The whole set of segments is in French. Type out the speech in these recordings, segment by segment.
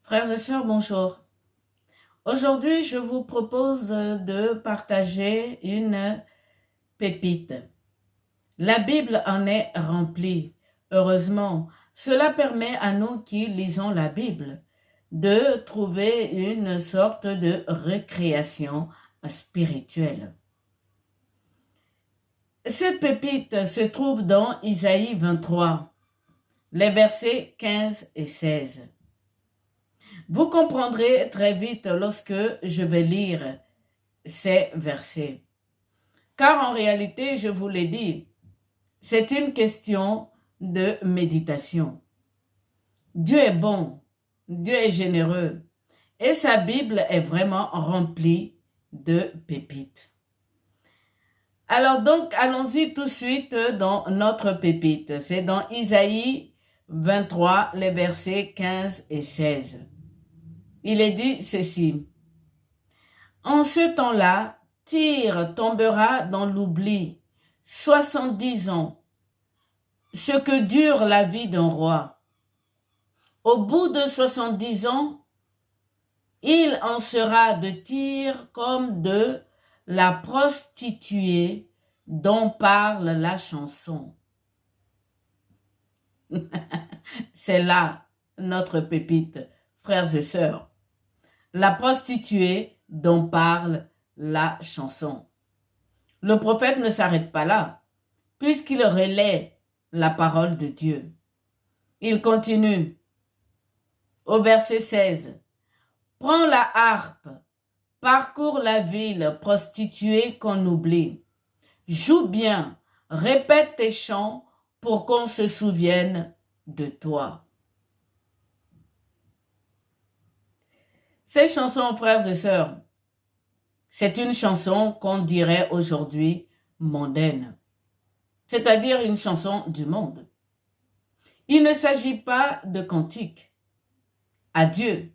Frères et sœurs, bonjour. Aujourd'hui, je vous propose de partager une pépite. La Bible en est remplie. Heureusement, cela permet à nous qui lisons la Bible de trouver une sorte de récréation spirituelle. Cette pépite se trouve dans Isaïe 23, les versets 15 et 16. Vous comprendrez très vite lorsque je vais lire ces versets. Car en réalité, je vous l'ai dit, c'est une question de méditation. Dieu est bon, Dieu est généreux et sa Bible est vraiment remplie de pépites. Alors donc, allons-y tout de suite dans notre pépite. C'est dans Isaïe 23, les versets 15 et 16. Il est dit ceci. En ce temps-là, Tyr tombera dans l'oubli, 70 ans, ce que dure la vie d'un roi. Au bout de 70 ans, il en sera de Tyr comme de la prostituée dont parle la chanson. C'est là notre pépite, frères et sœurs. La prostituée dont parle la chanson. Le prophète ne s'arrête pas là, puisqu'il relaie la parole de Dieu. Il continue au verset 16. Prends la harpe, parcours la ville, prostituée qu'on oublie. Joue bien, répète tes chants pour qu'on se souvienne de toi. Ces chansons, frères et sœurs, c'est une chanson qu'on dirait aujourd'hui mondaine, c'est-à-dire une chanson du monde. Il ne s'agit pas de cantique à Dieu,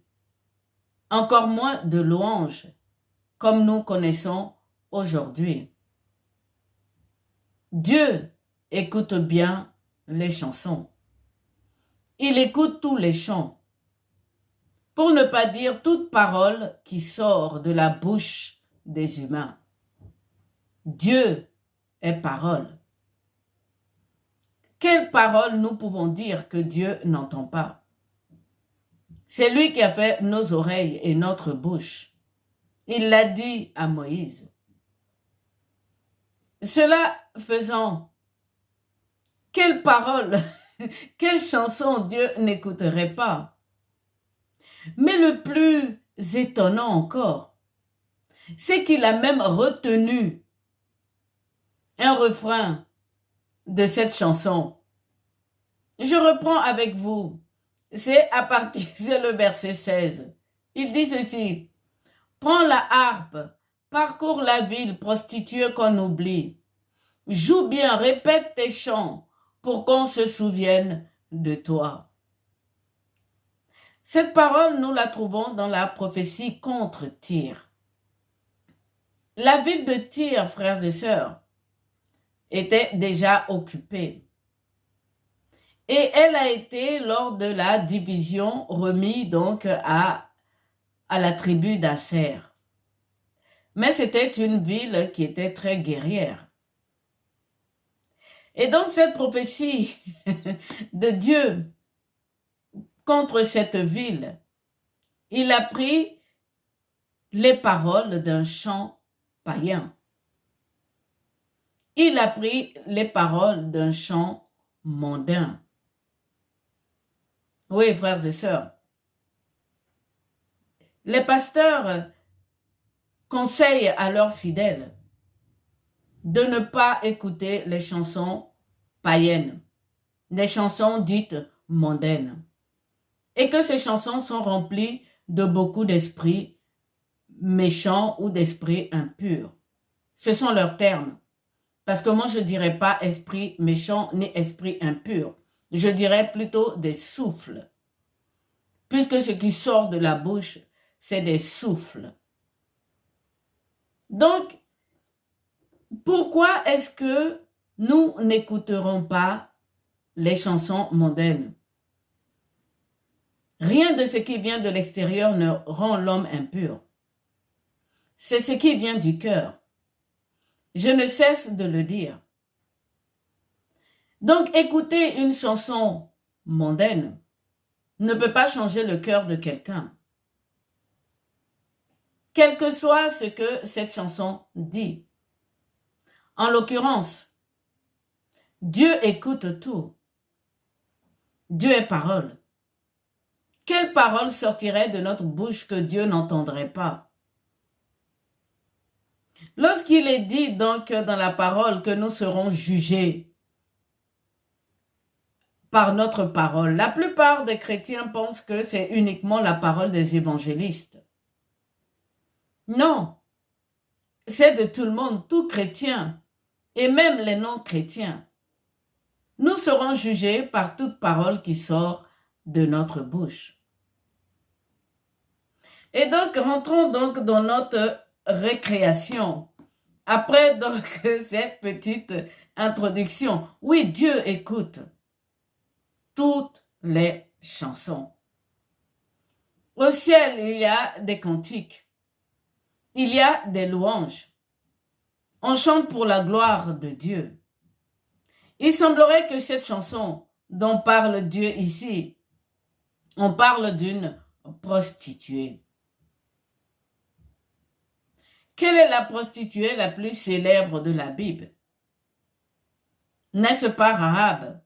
encore moins de louanges, comme nous connaissons aujourd'hui. Dieu écoute bien les chansons. Il écoute tous les chants. Pour ne pas dire toute parole qui sort de la bouche des humains. Dieu est parole. Quelle parole nous pouvons dire que Dieu n'entend pas? C'est lui qui a fait nos oreilles et notre bouche. Il l'a dit à Moïse. Cela faisant, quelle parole, quelle chanson Dieu n'écouterait pas? Mais le plus étonnant encore, c'est qu'il a même retenu un refrain de cette chanson. Je reprends avec vous. C'est le verset 16. Il dit ceci. Prends la harpe, parcours la ville, prostituée qu'on oublie. Joue bien, répète tes chants pour qu'on se souvienne de toi. Cette parole, nous la trouvons dans la prophétie contre Tyr. La ville de Tyr, frères et sœurs, était déjà occupée. Et elle a été, lors de la division, remise donc à la tribu d'Asser. Mais c'était une ville qui était très guerrière. Et donc cette prophétie de Dieu contre cette ville, il a pris les paroles d'un chant païen. Il a pris les paroles d'un chant mondain. Oui, frères et sœurs. Les pasteurs conseillent à leurs fidèles de ne pas écouter les chansons païennes, les chansons dites mondaines, et que ces chansons sont remplies de beaucoup d'esprits méchants ou d'esprits impurs. Ce sont leurs termes. Parce que moi, je ne dirais pas esprit méchant ni esprit impur. Je dirais plutôt des souffles. Puisque ce qui sort de la bouche, c'est des souffles. Donc, pourquoi est-ce que nous n'écouterons pas les chansons mondaines? Rien de ce qui vient de l'extérieur ne rend l'homme impur. C'est ce qui vient du cœur. Je ne cesse de le dire. Donc, écouter une chanson mondaine ne peut pas changer le cœur de quelqu'un. Quel que soit ce que cette chanson dit. En l'occurrence, Dieu écoute tout. Dieu est parole. Quelle parole sortirait de notre bouche que Dieu n'entendrait pas? Lorsqu'il est dit donc dans la parole que nous serons jugés par notre parole, la plupart des chrétiens pensent que c'est uniquement la parole des évangélistes. Non, c'est de tout le monde, tout chrétien, et même les non-chrétiens. Nous serons jugés par toute parole qui sort de notre bouche. Et donc, rentrons donc dans notre récréation. Après donc cette petite introduction, oui, Dieu écoute toutes les chansons. Au ciel, il y a des cantiques. Il y a des louanges. On chante pour la gloire de Dieu. Il semblerait que cette chanson dont parle Dieu ici, on parle d'une prostituée. Quelle est la prostituée la plus célèbre de la Bible? N'est-ce pas Rahab?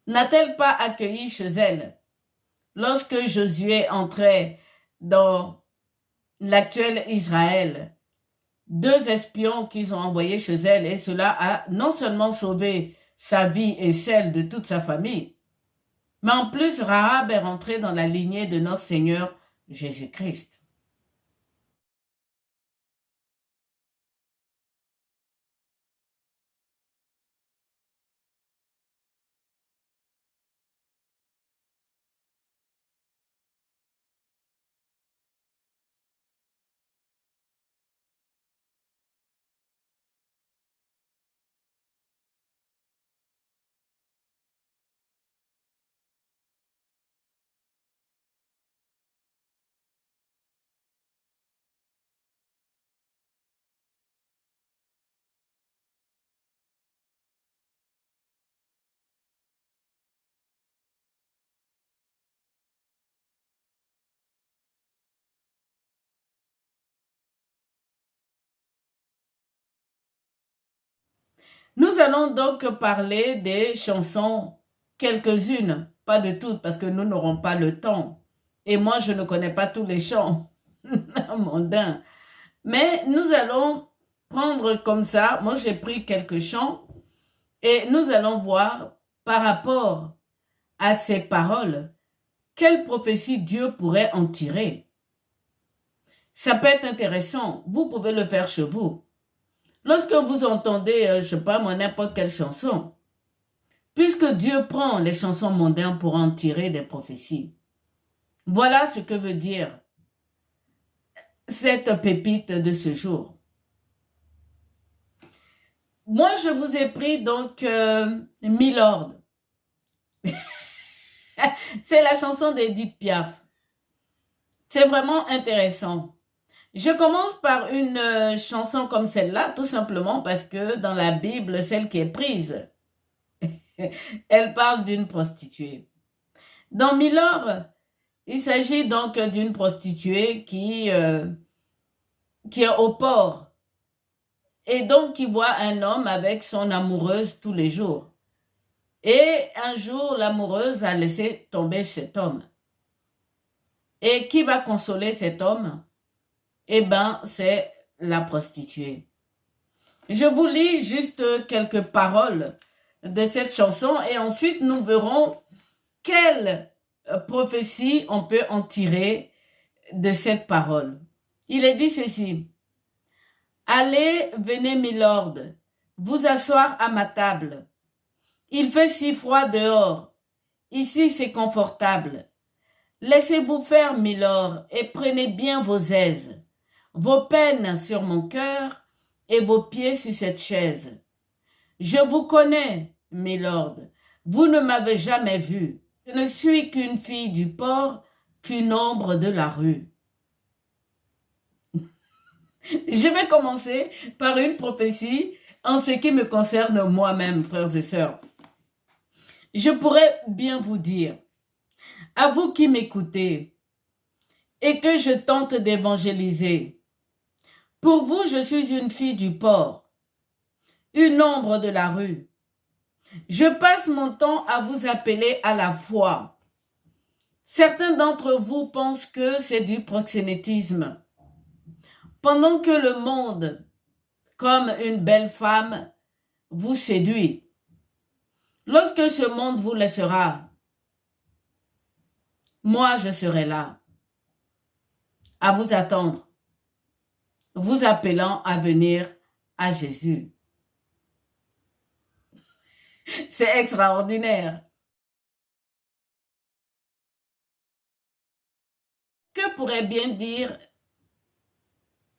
N'a-t-elle pas accueilli chez elle lorsque Josué entrait dans l'actuel Israël, 2 espions qu'ils ont envoyés chez elle, et cela a non seulement sauvé sa vie et celle de toute sa famille, mais en plus Rahab est rentrée dans la lignée de notre Seigneur Jésus-Christ. Nous allons donc parler des chansons, quelques-unes, pas de toutes parce que nous n'aurons pas le temps. Et moi, je ne connais pas tous les chants mondains. Mais nous allons prendre comme ça, moi j'ai pris quelques chants et nous allons voir par rapport à ces paroles, quelle prophétie Dieu pourrait en tirer. Ça peut être intéressant, vous pouvez le faire chez vous. Lorsque vous entendez, je ne sais pas moi, n'importe quelle chanson, puisque Dieu prend les chansons mondaines pour en tirer des prophéties. Voilà ce que veut dire cette pépite de ce jour. Moi, je vous ai pris donc Milord. C'est la chanson d'Edith Piaf. C'est vraiment intéressant. Je commence par une chanson comme celle-là, tout simplement parce que dans la Bible, celle qui est prise, elle parle d'une prostituée. Dans Milord, il s'agit donc d'une prostituée qui est au port et donc qui voit un homme avec son amoureuse tous les jours. Et un jour, l'amoureuse a laissé tomber cet homme. Et qui va consoler cet homme? Eh bien, c'est la prostituée. Je vous lis juste quelques paroles de cette chanson et ensuite nous verrons quelle prophétie on peut en tirer de cette parole. Il est dit ceci. Allez, venez, milord, vous asseoir à ma table. Il fait si froid dehors. Ici, c'est confortable. Laissez-vous faire, milord, et prenez bien vos aises, vos peines sur mon cœur et vos pieds sur cette chaise. Je vous connais, milord, vous ne m'avez jamais vu. Je ne suis qu'une fille du port, qu'une ombre de la rue. Je vais commencer par une prophétie en ce qui me concerne moi-même, frères et sœurs. Je pourrais bien vous dire, à vous qui m'écoutez et que je tente d'évangéliser, pour vous, je suis une fille du port, une ombre de la rue. Je passe mon temps à vous appeler à la foi. Certains d'entre vous pensent que c'est du proxénétisme. Pendant que le monde, comme une belle femme, vous séduit. Lorsque ce monde vous laissera, moi je serai là, à vous attendre, vous appelant à venir à Jésus. C'est extraordinaire. Que pourrait bien dire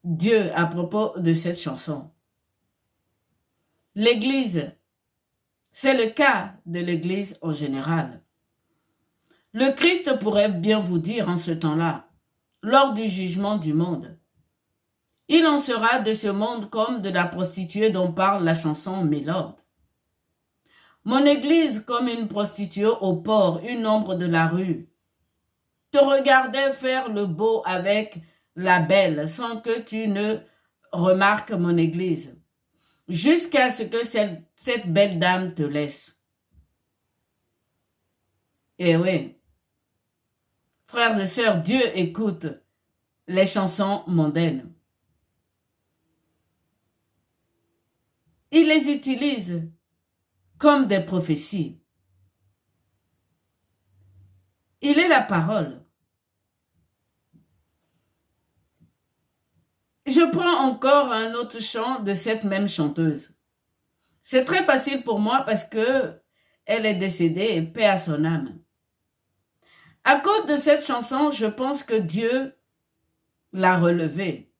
Dieu à propos de cette chanson? L'Église, c'est le cas de l'Église en général. Le Christ pourrait bien vous dire en ce temps-là, lors du jugement du monde, il en sera de ce monde comme de la prostituée dont parle la chanson Mélorde. Mon Église comme une prostituée au port, une ombre de la rue, te regardait faire le beau avec la belle sans que tu ne remarques mon Église, jusqu'à ce que cette belle dame te laisse. Eh oui, frères et sœurs, Dieu écoute les chansons mondaines. Il les utilise comme des prophéties. Il est la parole. Je prends encore un autre chant de cette même chanteuse. C'est très facile pour moi parce que elle est décédée, paix à son âme. À cause de cette chanson, je pense que Dieu l'a relevée.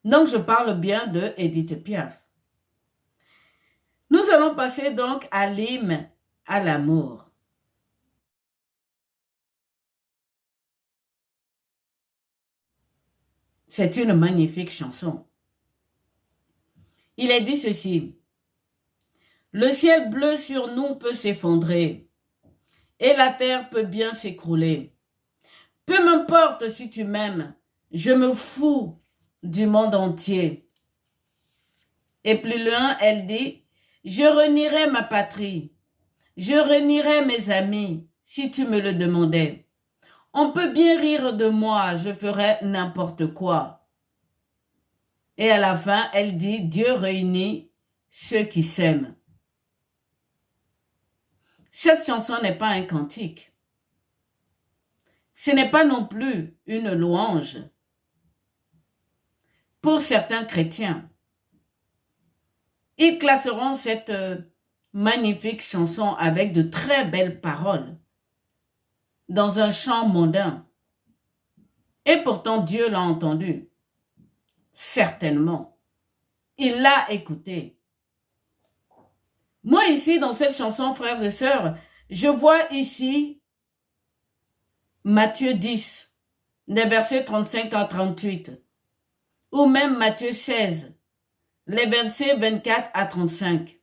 Donc, je parle bien de Edith Piaf. Nous allons passer donc à l'hymne à l'amour. C'est une magnifique chanson. Il est dit ceci. Le ciel bleu sur nous peut s'effondrer et la terre peut bien s'écrouler. Peu m'importe si tu m'aimes, je me fous du monde entier. Et plus loin, elle dit, je renierai ma patrie, je renierai mes amis si tu me le demandais. On peut bien rire de moi, je ferai n'importe quoi. Et à la fin, elle dit, Dieu réunit ceux qui s'aiment. Cette chanson n'est pas un cantique. Ce n'est pas non plus une louange. Pour certains chrétiens, ils classeront cette magnifique chanson avec de très belles paroles dans un chant mondain. Et pourtant, Dieu l'a entendu. Certainement. Il l'a écouté. Moi ici, dans cette chanson, frères et sœurs, je vois ici Matthieu 10, les versets 35 à 38, ou même Matthieu 16, les versets 24 à 35.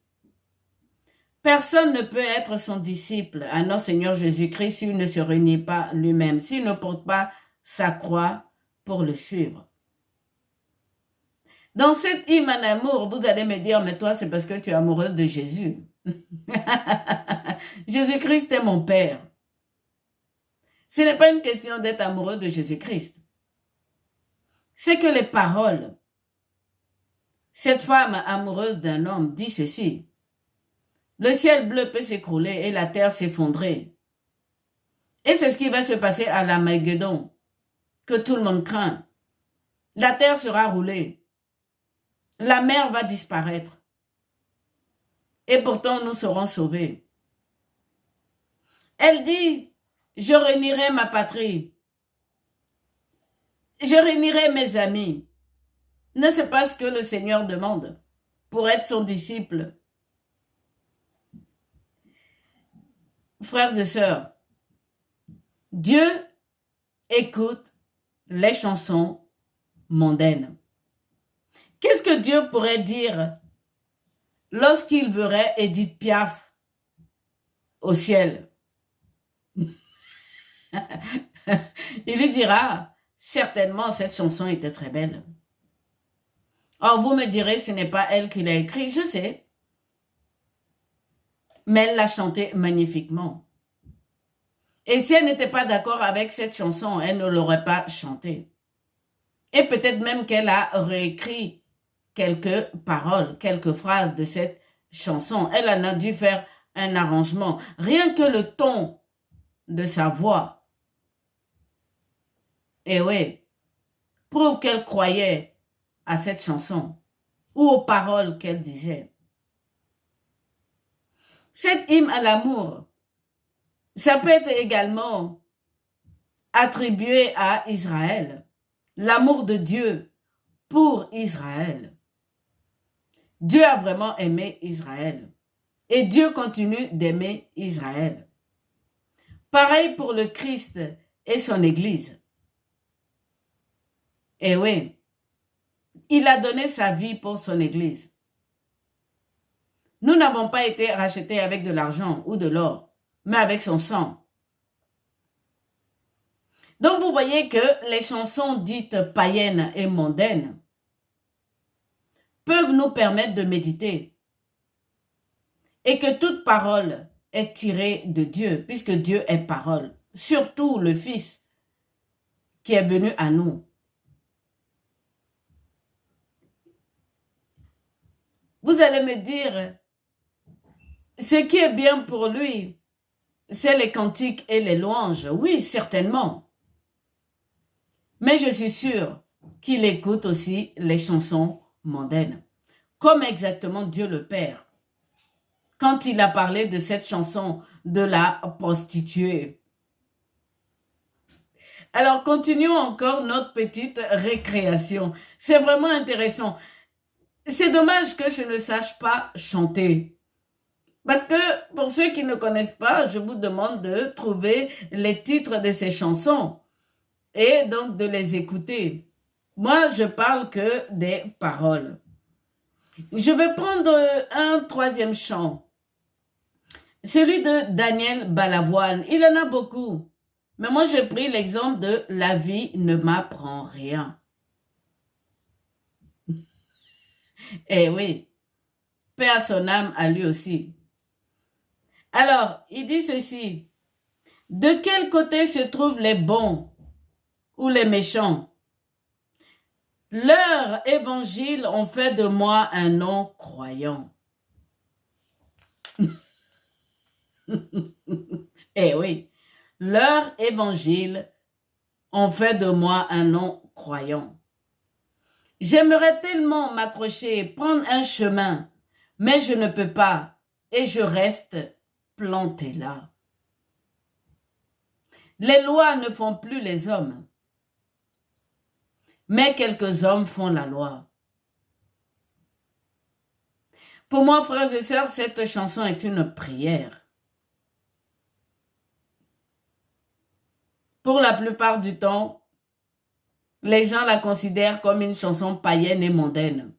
Personne ne peut être son disciple à notre Seigneur Jésus-Christ s'il ne se réunit pas lui-même, s'il ne porte pas sa croix pour le suivre. Dans cet hymne à l'amour, vous allez me dire, mais toi, c'est parce que tu es amoureuse de Jésus. Jésus-Christ est mon Père. Ce n'est pas une question d'être amoureux de Jésus-Christ. C'est que les paroles, cette femme amoureuse d'un homme dit ceci. Le ciel bleu peut s'écrouler et la terre s'effondrer. Et c'est ce qui va se passer à l'Armageddon, que tout le monde craint. La terre sera roulée. La mer va disparaître. Et pourtant, nous serons sauvés. Elle dit, je réunirai ma patrie. Je réunirai mes amis. N'est-ce pas ce que le Seigneur demande pour être son disciple? frères et sœurs, Dieu écoute les chansons mondaines. Qu'est-ce que Dieu pourrait dire lorsqu'il verrait Edith Piaf au ciel? Il lui dira, certainement cette chanson était très belle. Or, vous me direz, ce n'est pas elle qui l'a écrit, je sais. Mais elle l'a chanté magnifiquement. Et si elle n'était pas d'accord avec cette chanson, elle ne l'aurait pas chantée. Et peut-être même qu'elle a réécrit quelques paroles, quelques phrases de cette chanson. Elle en a dû faire un arrangement. Rien que le ton de sa voix. Et oui, prouve qu'elle croyait à cette chanson ou aux paroles qu'elle disait. Cette hymne à l'amour, ça peut être également attribué à Israël. L'amour de Dieu pour Israël. Dieu a vraiment aimé Israël. Et Dieu continue d'aimer Israël. Pareil pour le Christ et son Église. Et oui, il a donné sa vie pour son Église. Nous n'avons pas été rachetés avec de l'argent ou de l'or, mais avec son sang. Donc vous voyez que les chansons dites païennes et mondaines peuvent nous permettre de méditer et que toute parole est tirée de Dieu, puisque Dieu est parole, surtout le Fils qui est venu à nous. Vous allez me dire, ce qui est bien pour lui, c'est les cantiques et les louanges. Oui, certainement. Mais je suis sûre qu'il écoute aussi les chansons mondaines. Comme exactement Dieu le Père. Quand il a parlé de cette chanson de la prostituée. Alors, continuons encore notre petite récréation. C'est vraiment intéressant. C'est dommage que je ne sache pas chanter. Parce que, pour ceux qui ne connaissent pas, je vous demande de trouver les titres de ces chansons et donc de les écouter. Moi, je parle que des paroles. Je vais prendre un troisième chant. Celui de Daniel Balavoine. Il en a beaucoup. Mais moi, j'ai pris l'exemple de La vie ne m'apprend rien. Eh oui, paix à son âme à lui aussi. Alors, il dit ceci. De quel côté se trouvent les bons ou les méchants? Leur évangile ont fait de moi un non-croyant. Eh oui, leur évangile ont fait de moi un non-croyant. J'aimerais tellement m'accrocher, prendre un chemin, mais je ne peux pas et je reste planté là. Les lois ne font plus les hommes, mais quelques hommes font la loi. Pour moi, frères et sœurs, cette chanson est une prière. Pour la plupart du temps, les gens la considèrent comme une chanson païenne et mondaine.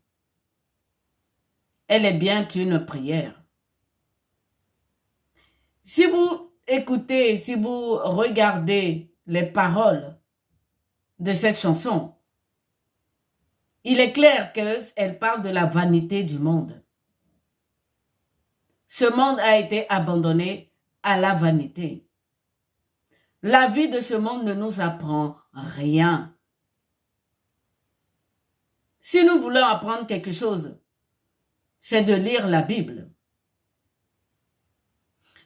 Elle est bien une prière. Si vous écoutez, si vous regardez les paroles de cette chanson, il est clair qu'elle parle de la vanité du monde. Ce monde a été abandonné à la vanité. La vie de ce monde ne nous apprend rien. Si nous voulons apprendre quelque chose, c'est de lire la Bible.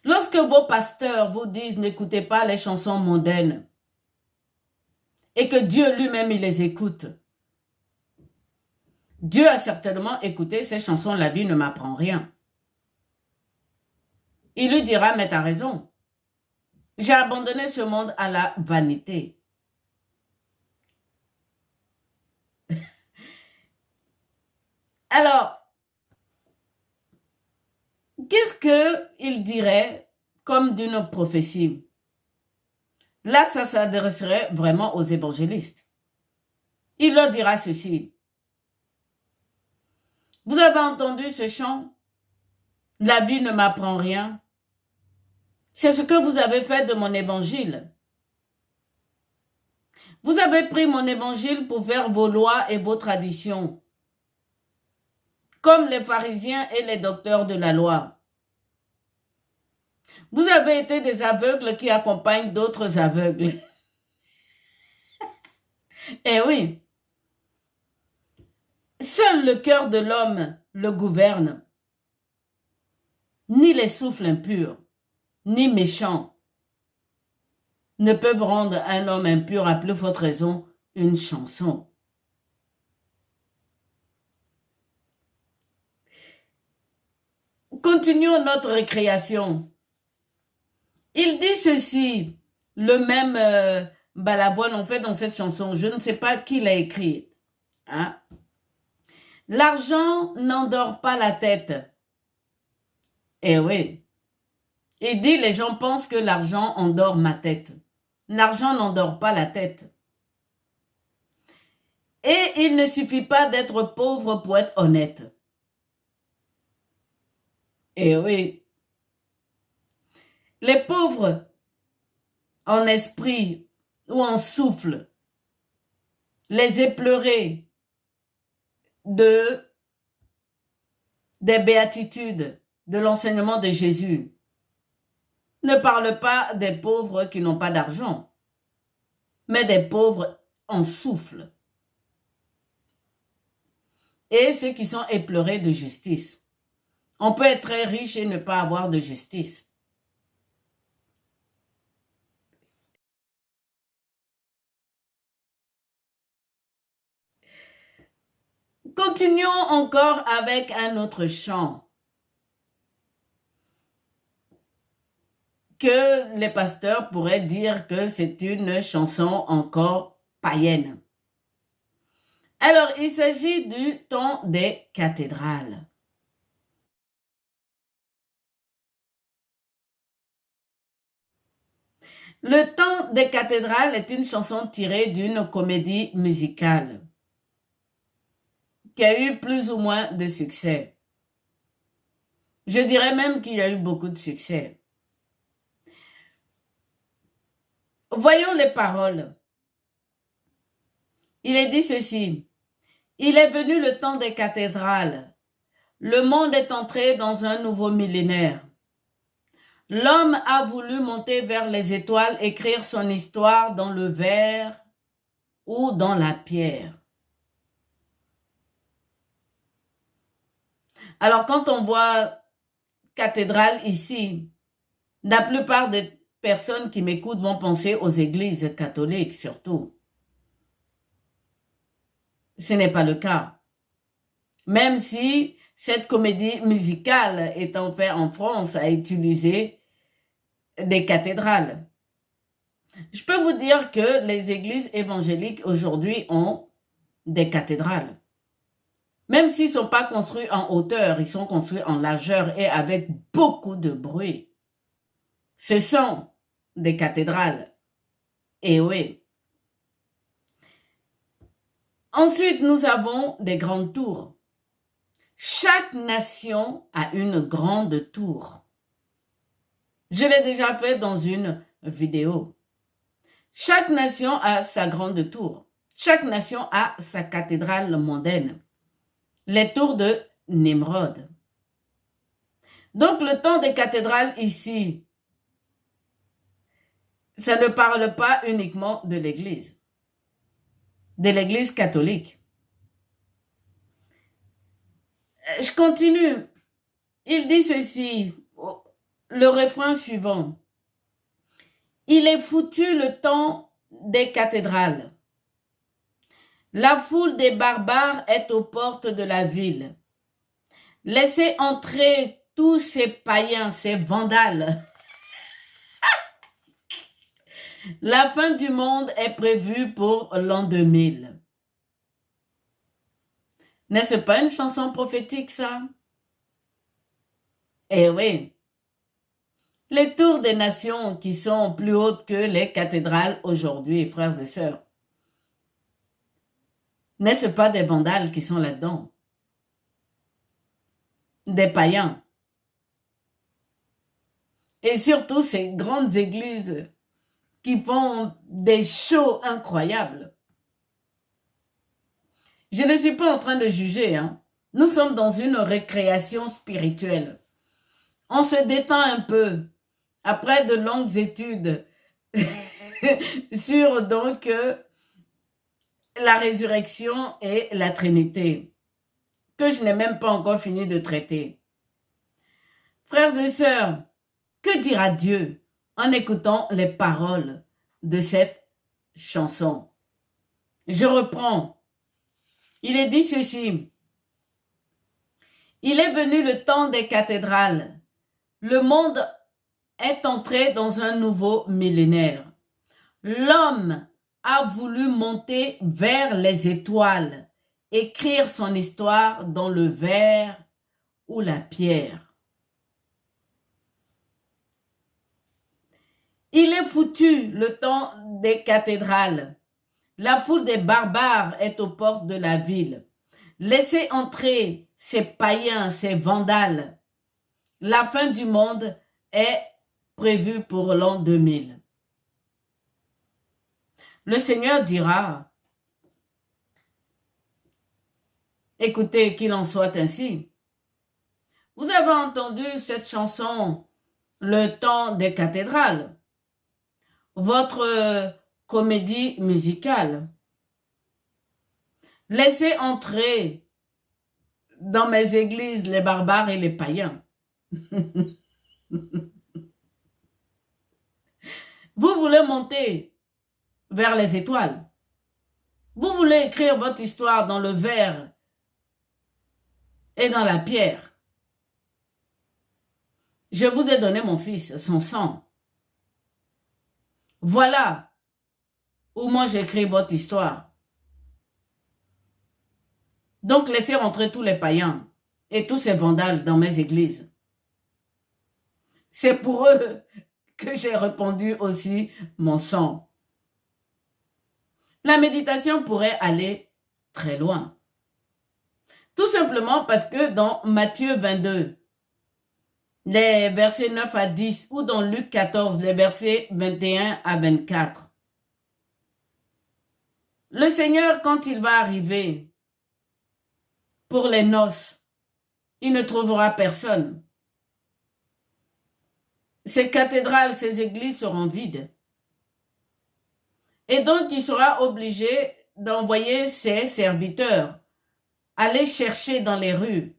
Lorsque vos pasteurs vous disent n'écoutez pas les chansons mondaines et que Dieu lui-même il les écoute, Dieu a certainement écouté ces chansons, la vie ne m'apprend rien. Il lui dira, mais t'as raison. J'ai abandonné ce monde à la vanité. Alors, qu'est-ce qu'il dirait comme d'une prophétie. Là, ça s'adresserait vraiment aux évangélistes. Il leur dira ceci. Vous avez entendu ce chant? La vie ne m'apprend rien. C'est ce que vous avez fait de mon évangile. Vous avez pris mon évangile pour faire vos lois et vos traditions, comme les pharisiens et les docteurs de la loi. Vous avez été des aveugles qui accompagnent d'autres aveugles. Eh oui, seul le cœur de l'homme le gouverne. Ni les souffles impurs, ni méchants ne peuvent rendre un homme impur à plus forte raison une chanson. Continuons notre récréation. Il dit ceci, le même Balavoine, en fait, dans cette chanson. Je ne sais pas qui l'a écrit. Hein? L'argent n'endort pas la tête. Eh oui. Il dit, les gens pensent que l'argent endort ma tête. L'argent n'endort pas la tête. Et il ne suffit pas d'être pauvre pour être honnête. Eh oui. Les pauvres en esprit ou en souffle, les éplorés des béatitudes, de l'enseignement de Jésus, ne parlent pas des pauvres qui n'ont pas d'argent, mais des pauvres en souffle. Et ceux qui sont éplorés de justice. On peut être très riche et ne pas avoir de justice. Continuons encore avec un autre chant que les pasteurs pourraient dire que c'est une chanson encore païenne. Alors, il s'agit du temps des cathédrales. Le temps des cathédrales est une chanson tirée d'une comédie musicale qui a eu plus ou moins de succès. Je dirais même qu'il y a eu beaucoup de succès. Voyons les paroles. Il est dit ceci. Il est venu le temps des cathédrales. Le monde est entré dans un nouveau millénaire. L'homme a voulu monter vers les étoiles, écrire son histoire dans le verre ou dans la pierre. Alors, quand on voit cathédrale ici, la plupart des personnes qui m'écoutent vont penser aux églises catholiques surtout. Ce n'est pas le cas. Même si cette comédie musicale étant faite en France a utilisé des cathédrales. Je peux vous dire que les églises évangéliques aujourd'hui ont des cathédrales. Même s'ils ne sont pas construits en hauteur, ils sont construits en largeur et avec beaucoup de bruit. Ce sont des cathédrales. Et oui. Ensuite, nous avons des grandes tours. Chaque nation a une grande tour. Je l'ai déjà fait dans une vidéo. Chaque nation a sa grande tour. Chaque nation a sa cathédrale mondaine. Les tours de Nimrod. Donc le temps des cathédrales ici, ça ne parle pas uniquement de l'Église catholique. Je continue. Il dit ceci, le refrain suivant. Il est foutu le temps des cathédrales. La foule des barbares est aux portes de la ville. Laissez entrer tous ces païens, ces vandales. La fin du monde est prévue pour l'an 2000. N'est-ce pas une chanson prophétique, ça? Eh oui. Les tours des nations qui sont plus hautes que les cathédrales aujourd'hui, frères et sœurs. N'est-ce pas des vandales qui sont là-dedans? Des païens. Et surtout ces grandes églises qui font des shows incroyables. Je ne suis pas en train de juger, hein. Nous sommes dans une récréation spirituelle. On se détend un peu après de longues études sur donc la résurrection et la Trinité, que je n'ai même pas encore fini de traiter. Frères et sœurs, que dira Dieu en écoutant les paroles de cette chanson? Je reprends. Il est dit ceci. Il est venu le temps des cathédrales. Le monde est entré dans un nouveau millénaire. L'homme a voulu monter vers les étoiles, écrire son histoire dans le verre ou la pierre. Il est foutu le temps des cathédrales. La foule des barbares est aux portes de la ville. Laissez entrer ces païens, ces vandales. La fin du monde est prévue pour l'an 2000. Le Seigneur dira, écoutez, qu'il en soit ainsi. Vous avez entendu cette chanson, Le temps des cathédrales, votre comédie musicale. Laissez entrer dans mes églises les barbares et les païens. Vous voulez monter vers les étoiles. Vous voulez écrire votre histoire dans le verre et dans la pierre. Je vous ai donné mon fils, son sang. Voilà où moi j'écris votre histoire. Donc laissez rentrer tous les païens et tous ces vandales dans mes églises. C'est pour eux que j'ai répandu aussi mon sang. La méditation pourrait aller très loin. Tout simplement parce que dans Matthieu 22, les versets 9 à 10, ou dans Luc 14, les versets 21 à 24, le Seigneur, quand il va arriver pour les noces, il ne trouvera personne. Ces cathédrales, ces églises seront vides. Et donc, il sera obligé d'envoyer ses serviteurs aller chercher dans les rues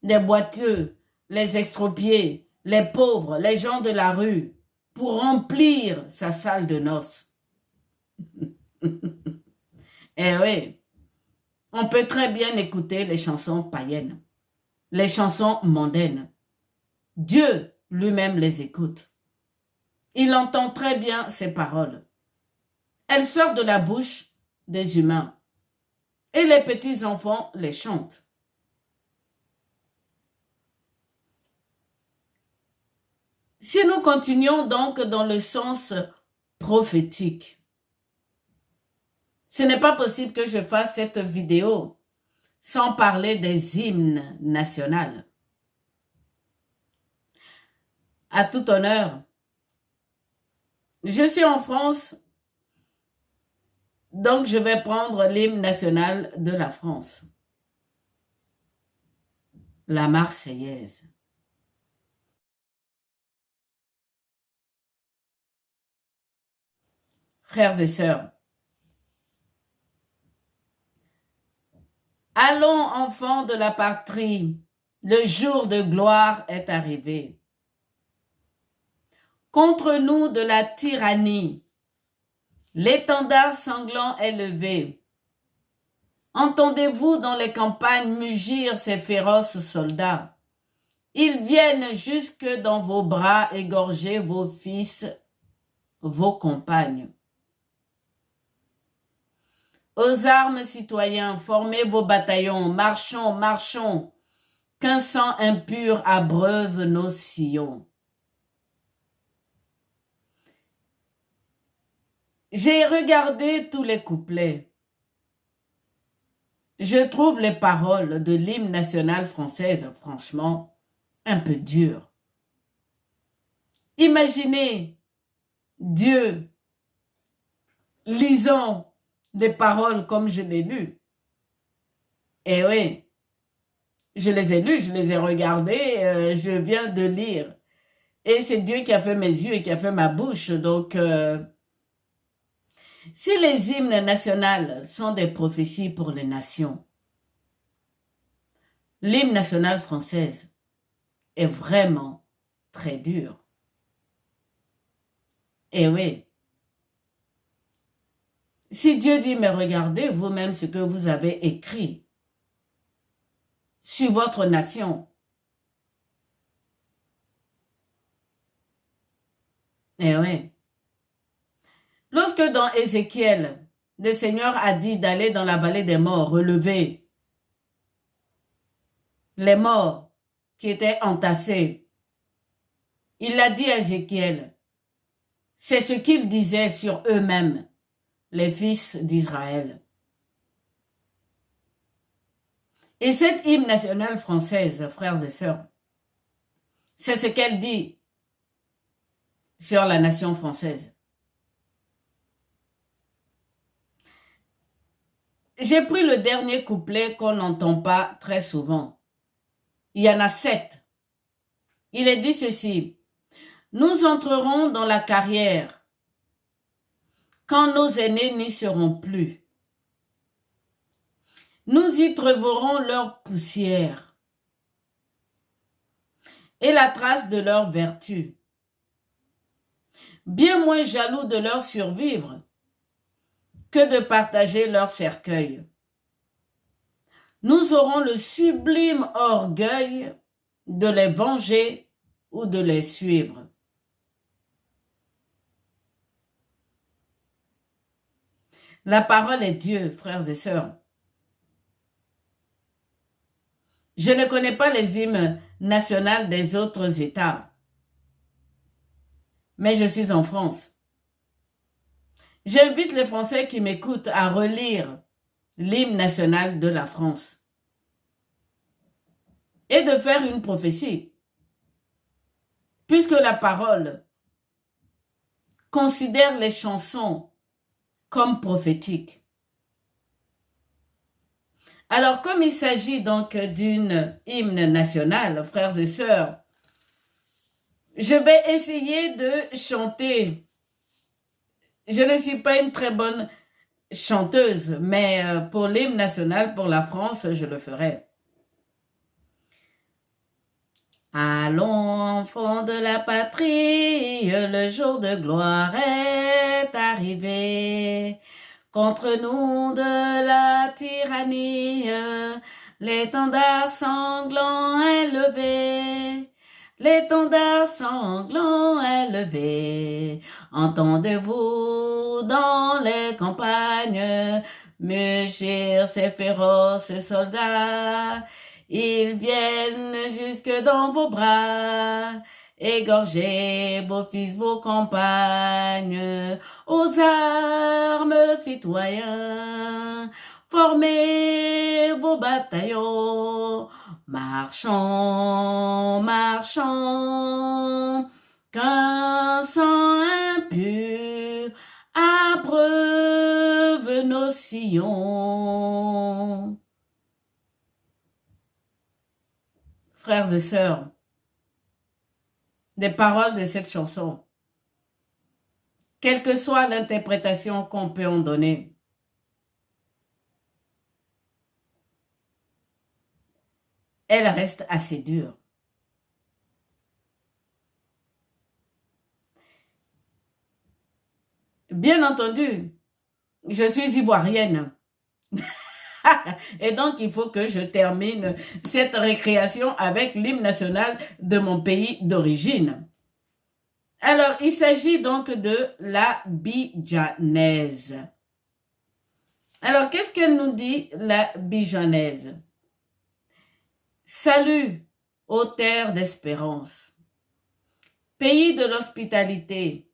les boiteux, les extropiés, les pauvres, les gens de la rue, pour remplir sa salle de noces. Eh oui, on peut très bien écouter les chansons païennes, les chansons mondaines. Dieu lui-même les écoute. Il entend très bien ces paroles. Elles sortent de la bouche des humains. Et les petits enfants les chantent. Si nous continuons donc dans le sens prophétique, ce n'est pas possible que je fasse cette vidéo sans parler des hymnes nationaux. À tout honneur, je suis en France, donc je vais prendre l'hymne national de la France. La Marseillaise. Frères et sœurs, allons enfants de la patrie, le jour de gloire est arrivé. Contre nous de la tyrannie, l'étendard sanglant est levé. Entendez-vous dans les campagnes mugir ces féroces soldats? Ils viennent jusque dans vos bras égorger vos fils, vos compagnes. Aux armes, citoyens, formez vos bataillons, marchons, marchons, qu'un sang impur abreuve nos sillons. J'ai regardé tous les couplets. Je trouve les paroles de l'hymne national française, franchement, un peu dures. Imaginez Dieu lisant des paroles comme je l'ai lues. Eh oui, je les ai lues, je les ai regardées, je viens de lire. Et c'est Dieu qui a fait mes yeux et qui a fait ma bouche. Donc, si les hymnes nationaux sont des prophéties pour les nations, l'hymne national française est vraiment très dur. Eh oui. Si Dieu dit, mais regardez vous-même ce que vous avez écrit sur votre nation. Eh oui. Lorsque dans Ézéchiel, le Seigneur a dit d'aller dans la vallée des morts, relever les morts qui étaient entassés, il l'a dit à Ézéchiel. C'est ce qu'ils disaient sur eux-mêmes, les fils d'Israël. Et cette hymne nationale française, frères et sœurs, c'est ce qu'elle dit sur la nation française. J'ai pris le dernier couplet qu'on n'entend pas très souvent. Il y en a 7. Il est dit ceci. Nous entrerons dans la carrière quand nos aînés n'y seront plus. Nous y trouverons leur poussière et la trace de leur vertu. Bien moins jaloux de leur survivre que de partager leur cercueil. Nous aurons le sublime orgueil de les venger ou de les suivre. La parole est Dieu, frères et sœurs. Je ne connais pas les hymnes nationaux des autres États, mais je suis en France. J'invite les Français qui m'écoutent à relire l'hymne national de la France et de faire une prophétie, puisque la parole considère les chansons comme prophétiques. Alors, comme il s'agit donc d'une hymne nationale, frères et sœurs, je vais essayer de chanter. Je ne suis pas une très bonne chanteuse, mais pour l'hymne national, pour la France, je le ferai. Allons, enfants de la patrie, le jour de gloire est arrivé. Contre nous de la tyrannie, l'étendard sanglant est levé. L'étendard sanglant est levé. Entendez-vous dans les campagnes mugir ces féroces soldats? Ils viennent jusque dans vos bras, égorger vos fils, vos compagnes. Aux armes, citoyens, formez vos bataillons. Marchons, marchons, qu'un sang impur abreuve nos sillons. Frères et sœurs, des paroles de cette chanson, quelle que soit l'interprétation qu'on peut en donner, elle reste assez dure. Bien entendu, je suis ivoirienne. Et donc, il faut que je termine cette récréation avec l'hymne national de mon pays d'origine. Alors, il s'agit donc de la Bijanaise. Alors, qu'est-ce qu'elle nous dit, la Bijanaise? Salut, ô terre d'espérance, pays de l'hospitalité,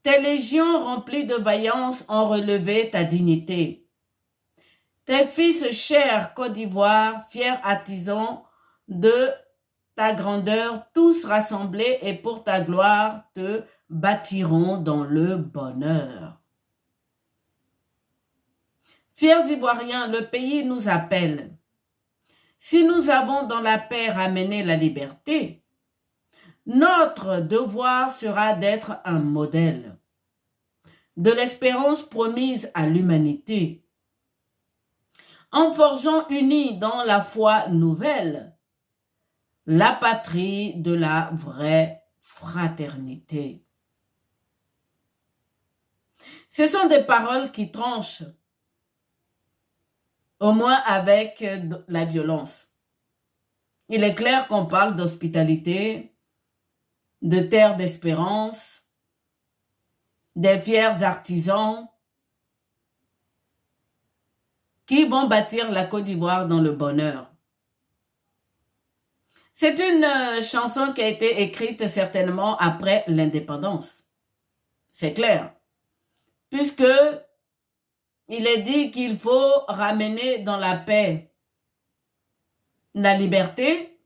Tes légions remplies de vaillance ont relevé ta dignité. Tes fils chers Côte d'Ivoire, fiers artisans de ta grandeur, tous rassemblés et pour ta gloire te bâtiront dans le bonheur. Fiers Ivoiriens, le pays nous appelle. Si nous avons dans la paix ramené la liberté, notre devoir sera d'être un modèle de l'espérance promise à l'humanité. En forgeant unis dans la foi nouvelle, la patrie de la vraie fraternité. Ce sont des paroles qui tranchent, au moins avec la violence. Il est clair qu'on parle d'hospitalité, de terre d'espérance, des fiers artisans qui vont bâtir la Côte d'Ivoire dans le bonheur. C'est une chanson qui a été écrite certainement après l'indépendance. C'est clair. Puisque il est dit qu'il faut ramener dans la paix la liberté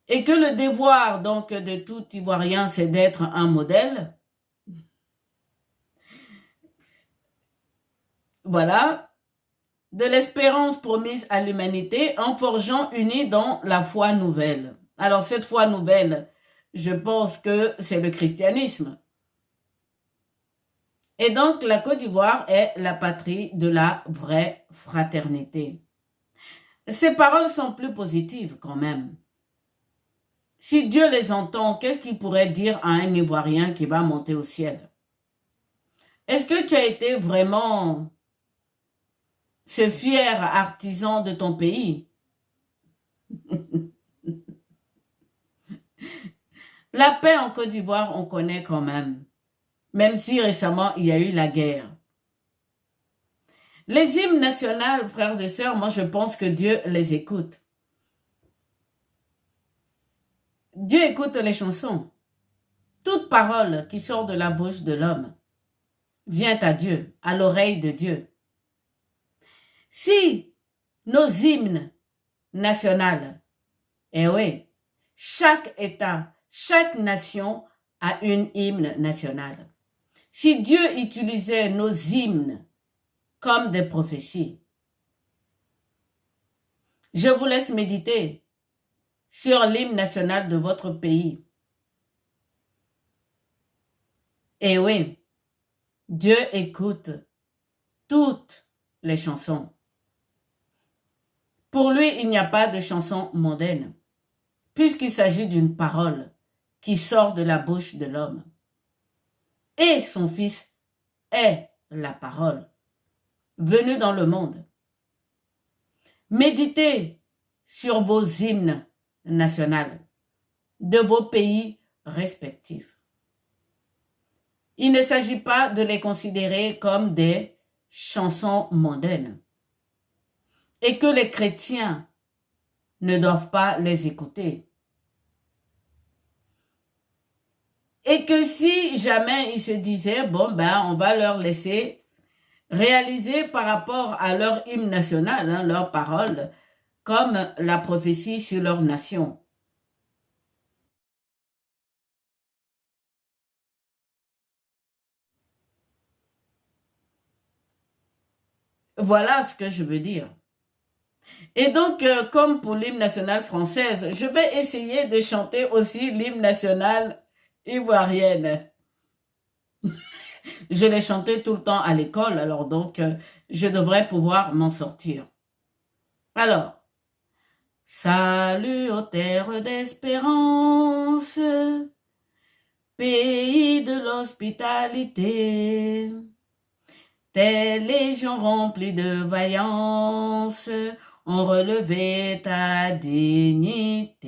et que le devoir donc de tout Ivoirien, c'est d'être un modèle. Voilà. De l'espérance promise à l'humanité en forgeant unis dans la foi nouvelle. Alors cette foi nouvelle, je pense que c'est le christianisme. Et donc la Côte d'Ivoire est la patrie de la vraie fraternité. Ces paroles sont plus positives quand même. Si Dieu les entend, qu'est-ce qu'il pourrait dire à un Ivoirien qui va monter au ciel? Est-ce que tu as été vraiment ce fier artisan de ton pays? La paix en Côte d'Ivoire, on connaît quand même si récemment il y a eu la guerre. Les hymnes nationaux, frères et sœurs, moi je pense que Dieu les écoute. Dieu écoute les chansons. Toute parole qui sort de la bouche de l'homme vient à Dieu, à l'oreille de Dieu. Si nos hymnes nationaux, eh oui, chaque État, chaque nation a une hymne nationale. Si Dieu utilisait nos hymnes comme des prophéties, je vous laisse méditer sur l'hymne national de votre pays. Eh oui, Dieu écoute toutes les chansons. Pour lui, il n'y a pas de chanson mondaine, puisqu'il s'agit d'une parole qui sort de la bouche de l'homme. Et son Fils est la parole, venue dans le monde. Méditez sur vos hymnes nationaux de vos pays respectifs. Il ne s'agit pas de les considérer comme des chansons mondaines et que les chrétiens ne doivent pas les écouter. Et que si jamais ils se disaient, bon ben on va leur laisser réaliser par rapport à leur hymne national, leurs paroles, comme la prophétie sur leur nation. Voilà ce que je veux dire. Et donc, comme pour l'hymne national française, je vais essayer de chanter aussi l'hymne national ivoirienne. Je l'ai chanté tout le temps à l'école, alors donc, je devrais pouvoir m'en sortir. Alors, salut aux terres d'espérance, pays de l'hospitalité, tes légions remplies de vaillance ont relevé ta dignité.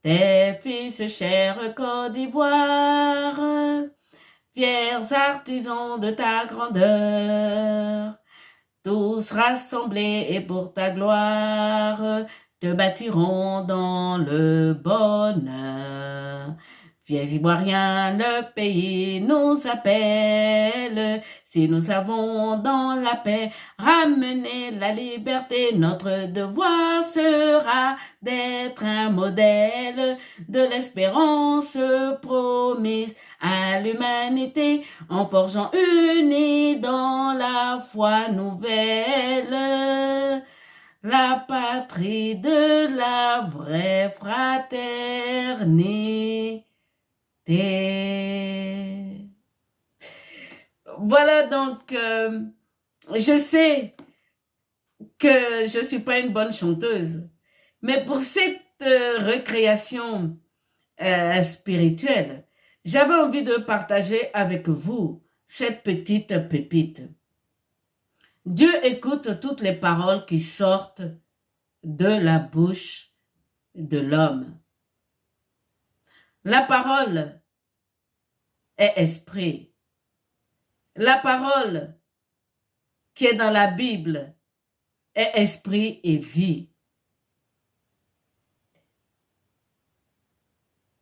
Tes fils chers Côte d'Ivoire, fiers artisans de ta grandeur, tous rassemblés et pour ta gloire, te bâtiront dans le bonheur. Fiers Ivoiriens, le pays nous appelle. Si nous avons dans la paix ramené la liberté, notre devoir sera d'être un modèle de l'espérance promise à l'humanité en forgeant unis dans la foi nouvelle. La patrie de la vraie fraternité. Voilà donc, je sais que je suis pas une bonne chanteuse, mais pour cette récréation spirituelle, j'avais envie de partager avec vous cette petite pépite. Dieu écoute toutes les paroles qui sortent de la bouche de l'homme. La parole est esprit. La parole qui est dans la Bible est esprit et vie.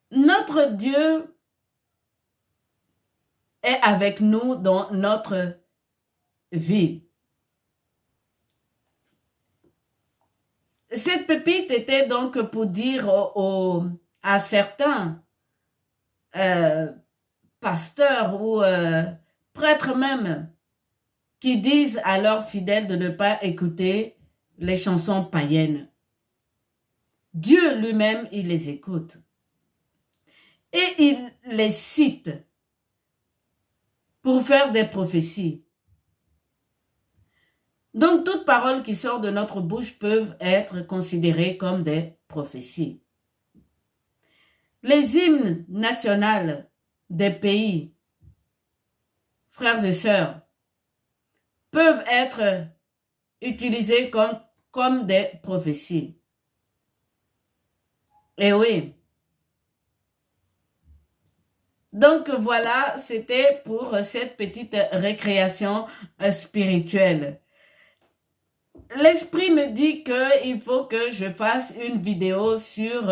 Notre Dieu est avec nous dans notre vie. Cette pépite était donc pour dire à certains pasteurs ou prêtres même qui disent à leurs fidèles de ne pas écouter les chansons païennes. Dieu lui-même, il les écoute. Et il les cite pour faire des prophéties. Donc, toute parole qui sort de notre bouche peuvent être considérées comme des prophéties. Les hymnes nationaux des pays, frères et sœurs, peuvent être utilisés comme des prophéties. Et oui. Donc voilà, c'était pour cette petite récréation spirituelle. L'esprit me dit qu'il faut que je fasse une vidéo sur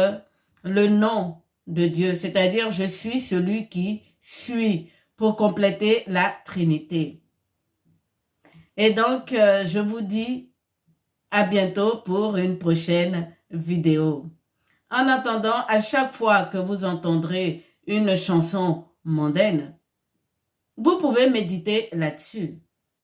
le nom de Dieu, c'est-à-dire je suis celui qui suit pour compléter la Trinité. Et donc, je vous dis à bientôt pour une prochaine vidéo. En attendant, à chaque fois que vous entendrez une chanson mondaine, vous pouvez méditer là-dessus.